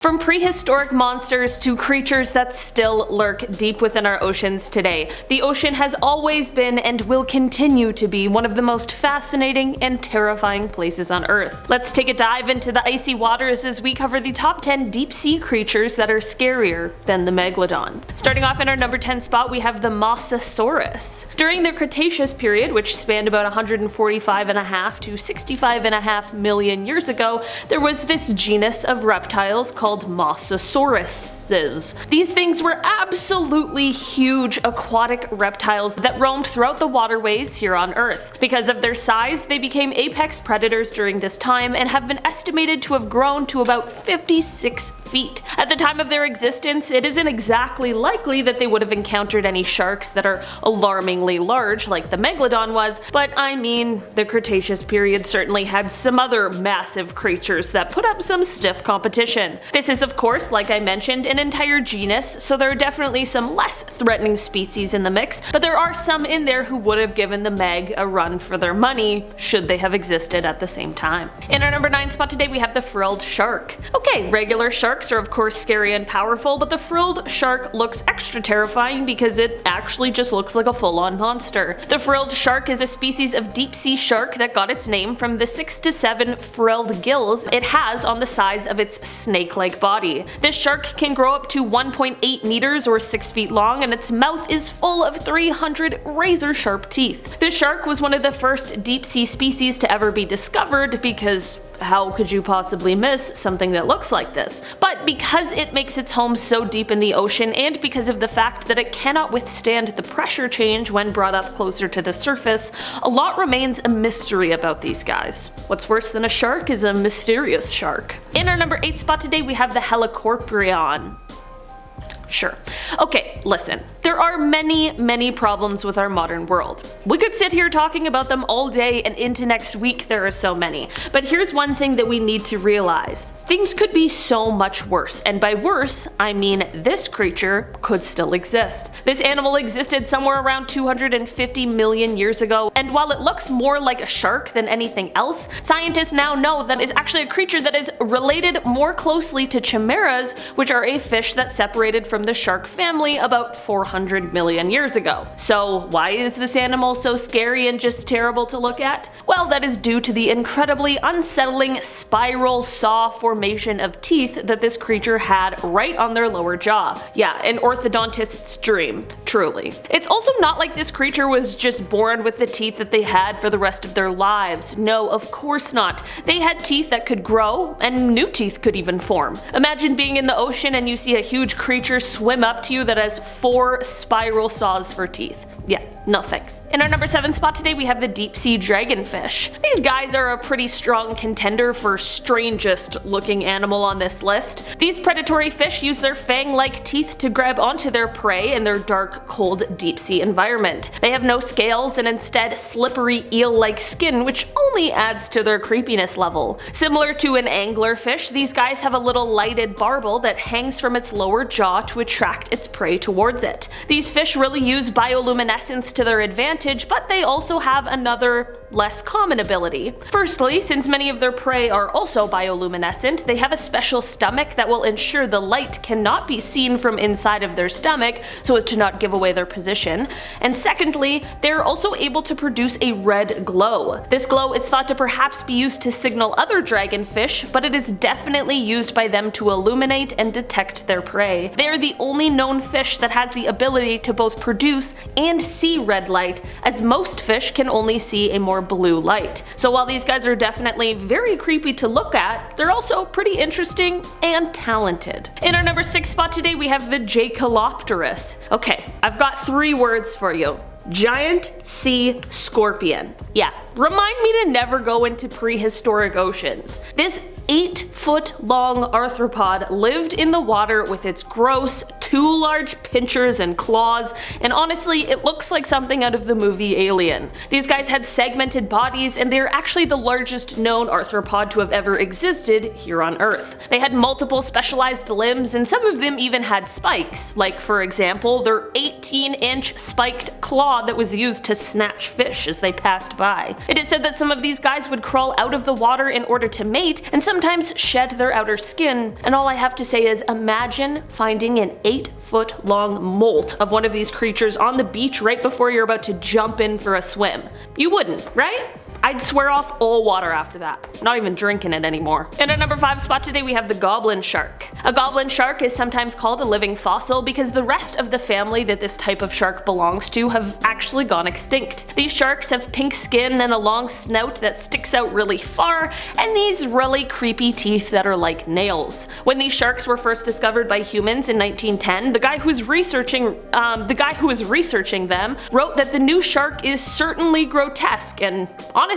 From prehistoric monsters to creatures that still lurk deep within our oceans today, the ocean has always been and will continue to be one of the most fascinating and terrifying places on Earth. Let's take a dive into the icy waters as we cover the top 10 deep sea creatures that are scarier than the Megalodon. Starting off in our number 10 spot, we have the Mosasaurus. During the Cretaceous period, which spanned about 145.5 to 65.5 million years ago, there was this genus of reptiles called Mosasauruses. These things were absolutely huge aquatic reptiles that roamed throughout the waterways here on Earth. Because of their size, they became apex predators during this time and have been estimated to have grown to about 56 feet. At the time of their existence, it isn't exactly likely that they would have encountered any sharks that are alarmingly large like the Megalodon was, but I mean, the Cretaceous period certainly had some other massive creatures that put up some stiff competition. This is, of course, like I mentioned, an entire genus, so there are definitely some less threatening species in the mix, but there are some in there who would have given the Meg a run for their money should they have existed at the same time. In our number 9 spot today, we have the Frilled Shark. Okay, regular sharks are of course scary and powerful, but the Frilled Shark looks extra terrifying because it actually just looks like a full-on monster. The Frilled Shark is a species of deep sea shark that got its name from the 6 to 7 frilled gills it has on the sides of its snake-like body. This shark can grow up to 1.8 meters or 6 feet long, and its mouth is full of 300 razor-sharp teeth. This shark was one of the first deep sea species to ever be discovered because how could you possibly miss something that looks like this? But because it makes its home so deep in the ocean, and because of the fact that it cannot withstand the pressure change when brought up closer to the surface, a lot remains a mystery about these guys. What's worse than a shark is a mysterious shark. In our number 8 spot today, we have the Helicoprion. Sure. Okay, listen. There are many problems with our modern world. We could sit here talking about them all day and into next week, there are so many. But here's one thing that we need to realize. Things could be so much worse, and by worse, I mean this creature could still exist. This animal existed somewhere around 250 million years ago, and while it looks more like a shark than anything else, scientists now know that it's actually a creature that is related more closely to chimeras, which are a fish that separated from the shark family about 400 million years ago. So why is this animal so scary and just terrible to look at? Well, that is due to the incredibly unsettling spiral saw formation of teeth that this creature had right on their lower jaw. Yeah, an orthodontist's dream, truly. It's also not like this creature was just born with the teeth that they had for the rest of their lives. No, of course not. They had teeth that could grow, and new teeth could even form. Imagine being in the ocean and you see a huge creature swim up to you that has 4 spiral saws for teeth. Yeah, no thanks. In our number 7 spot today, we have the deep sea dragonfish. These guys are a pretty strong contender for strangest looking animal on this list. These predatory fish use their fang-like teeth to grab onto their prey in their dark, cold, deep sea environment. They have no scales and instead slippery eel-like skin, which only adds to their creepiness level. Similar to an anglerfish, these guys have a little lighted barbel that hangs from its lower jaw to attract its prey towards it. These fish really use bioluminescence to their advantage, but they also have another, less common ability. Firstly, since many of their prey are also bioluminescent, they have a special stomach that will ensure the light cannot be seen from inside of their stomach so as to not give away their position. And secondly, they are also able to produce a red glow. This glow is thought to perhaps be used to signal other dragonfish, but it is definitely used by them to illuminate and detect their prey. They are the only known fish that has the ability to both produce and see red light, as most fish can only see a more blue light. So while these guys are definitely very creepy to look at, they're also pretty interesting and talented. In our number 6 spot today, we have the Jaekelopterus. Okay, I've got 3 words for you. Giant sea scorpion. Yeah, remind me to never go into prehistoric oceans. This 8-foot-long arthropod lived in the water with its gross, two large pinchers and claws, and honestly, it looks like something out of the movie Alien. These guys had segmented bodies, and they're actually the largest known arthropod to have ever existed here on Earth. They had multiple specialized limbs, and some of them even had spikes, like for example their 18-inch spiked claw that was used to snatch fish as they passed by. It is said that some of these guys would crawl out of the water in order to mate, and sometimes shed their outer skin, and all I have to say is imagine finding an 8-foot long molt of one of these creatures on the beach right before you're about to jump in for a swim. You wouldn't, right? I'd swear off all water after that. Not even drinking it anymore. In our number 5 spot today we have the Goblin Shark. A Goblin Shark is sometimes called a living fossil because the rest of the family that this type of shark belongs to have actually gone extinct. These sharks have pink skin and a long snout that sticks out really far, and these really creepy teeth that are like nails. When these sharks were first discovered by humans in 1910, the guy who was researching them wrote that the new shark is certainly grotesque, and honestly,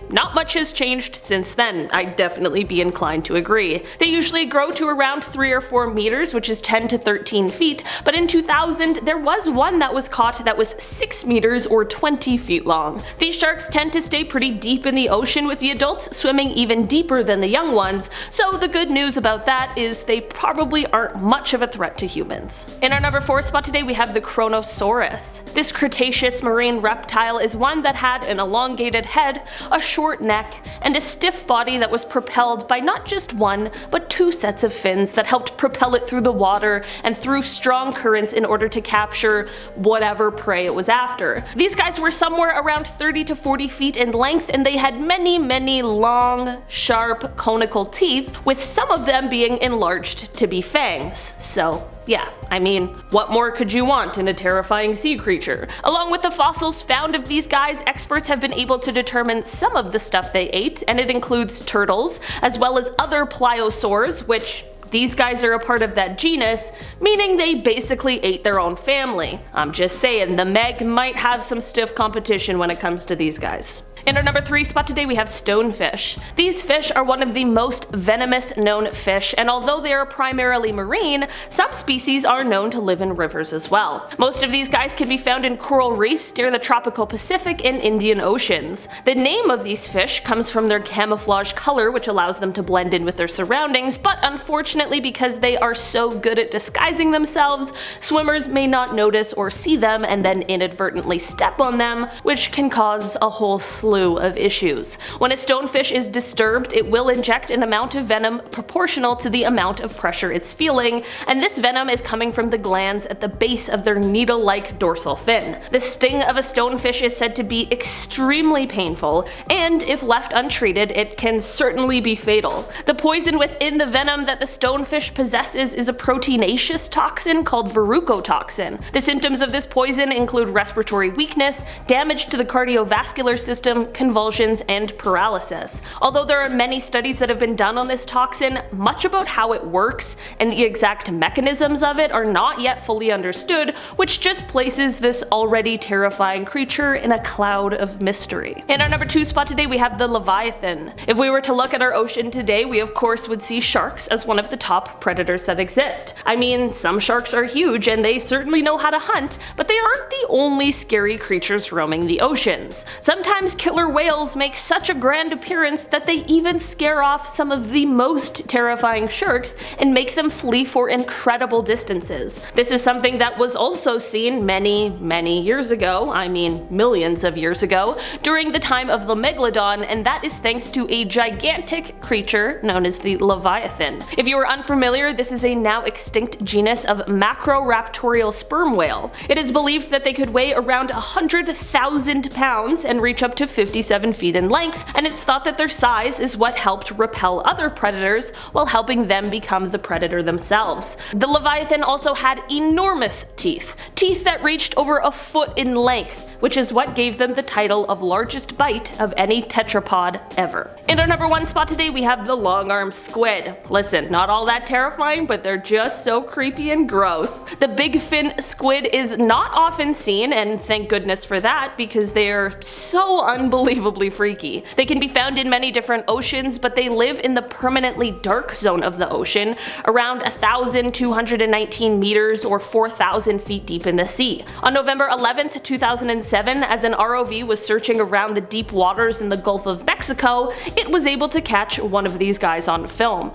not much has changed since then. I'd definitely be inclined to agree. They usually grow to around 3 or 4 meters, which is 10 to 13 feet, but in 2000 there was one that was caught that was 6 meters or 20 feet long. These sharks tend to stay pretty deep in the ocean, with the adults swimming even deeper than the young ones, so the good news about that is they probably aren't much of a threat to humans. In our number 4 spot today we have the Kronosaurus. This Cretaceous marine reptile is one that had an elongated head, a short neck, and a stiff body that was propelled by not just one, but 2 sets of fins that helped propel it through the water and through strong currents in order to capture whatever prey it was after. These guys were somewhere around 30 to 40 feet in length, and they had many long, sharp, conical teeth, with some of them being enlarged to be fangs. So yeah, I mean, what more could you want in a terrifying sea creature? Along with the fossils found of these guys, experts have been able to determine some of the stuff they ate, and it includes turtles, as well as other pliosaurs, which these guys are a part of that genus, meaning they basically ate their own family. I'm just saying, the Meg might have some stiff competition when it comes to these guys. In our number 3 spot today we have Stonefish. These fish are one of the most venomous known fish, and although they are primarily marine, some species are known to live in rivers as well. Most of these guys can be found in coral reefs near the tropical Pacific and Indian Oceans. The name of these fish comes from their camouflage color, which allows them to blend in with their surroundings, but unfortunately because they are so good at disguising themselves, swimmers may not notice or see them and then inadvertently step on them, which can cause a whole slew of issues. When a stonefish is disturbed, it will inject an amount of venom proportional to the amount of pressure it's feeling, and this venom is coming from the glands at the base of their needle-like dorsal fin. The sting of a stonefish is said to be extremely painful, and if left untreated, it can certainly be fatal. The poison within the venom that the stonefish possesses is a proteinaceous toxin called verrucotoxin. The symptoms of this poison include respiratory weakness, damage to the cardiovascular system, convulsions, and paralysis. Although there are many studies that have been done on this toxin, much about how it works and the exact mechanisms of it are not yet fully understood, which just places this already terrifying creature in a cloud of mystery. In our number 2 spot today we have the Livyatan. If we were to look at our ocean today, we of course would see sharks as one of the top predators that exist. I mean, some sharks are huge and they certainly know how to hunt, but they aren't the only scary creatures roaming the oceans. Sometimes killer whales make such a grand appearance that they even scare off some of the most terrifying sharks and make them flee for incredible distances. This is something that was also seen many years ago, I mean millions of years ago, during the time of the Megalodon, and that is thanks to a gigantic creature known as the Livyatan. If you are unfamiliar, this is a now extinct genus of macroraptorial sperm whale. It is believed that they could weigh around 100,000 pounds and reach up to 57 feet in length, and it's thought that their size is what helped repel other predators while helping them become the predator themselves. The Livyatan also had enormous teeth that reached over a foot in length, which is what gave them the title of largest bite of any tetrapod ever. In our number 1 spot today we have the long-armed squid. Listen, not all that terrifying, but they're just so creepy and gross. The big fin squid is not often seen, and thank goodness for that, because they're so unbelievably freaky. They can be found in many different oceans, but they live in the permanently dark zone of the ocean, around 1,219 meters or 4,000 feet deep in the sea. On November 11th, 2007, as an ROV was searching around the deep waters in the Gulf of Mexico, it was able to catch one of these guys on film.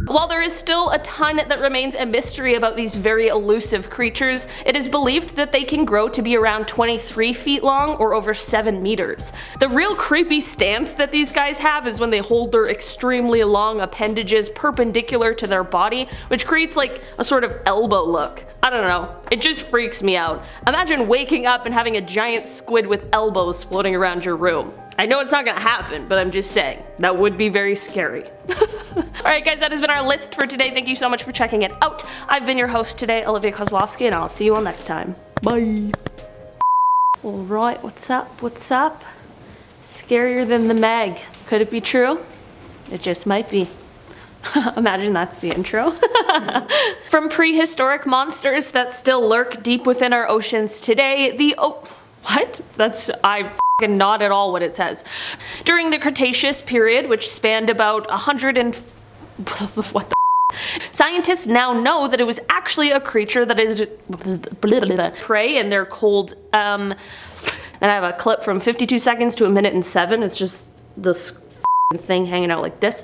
While there is still a ton that remains a mystery about these very elusive creatures, it is believed that they can grow to be around 23 feet long or over 7 meters. The real creepy stance that these guys have is when they hold their extremely long appendages perpendicular to their body, which creates like a sort of elbow look. I don't know, it just freaks me out. Imagine waking up and having a giant squid with elbows floating around your room. I know it's not gonna happen, but I'm just saying, that would be very scary. Alright guys, that has been our list for today. Thank you so much for checking it out. I've been your host today, Olivia Kozlowski, and I'll see you all next time. Bye! Alright, what's up, what's up? Scarier than the Meg. Could it be true? It just might be. Imagine that's the intro. From prehistoric monsters that still lurk deep within our oceans today, what? I'm not at all what it says. During the Cretaceous period, which spanned about 100 and what the scientists now know that it was actually a creature that is prey, and they're called and I have a clip from 52 seconds to 1 minute and 7. It's just this thing hanging out like this.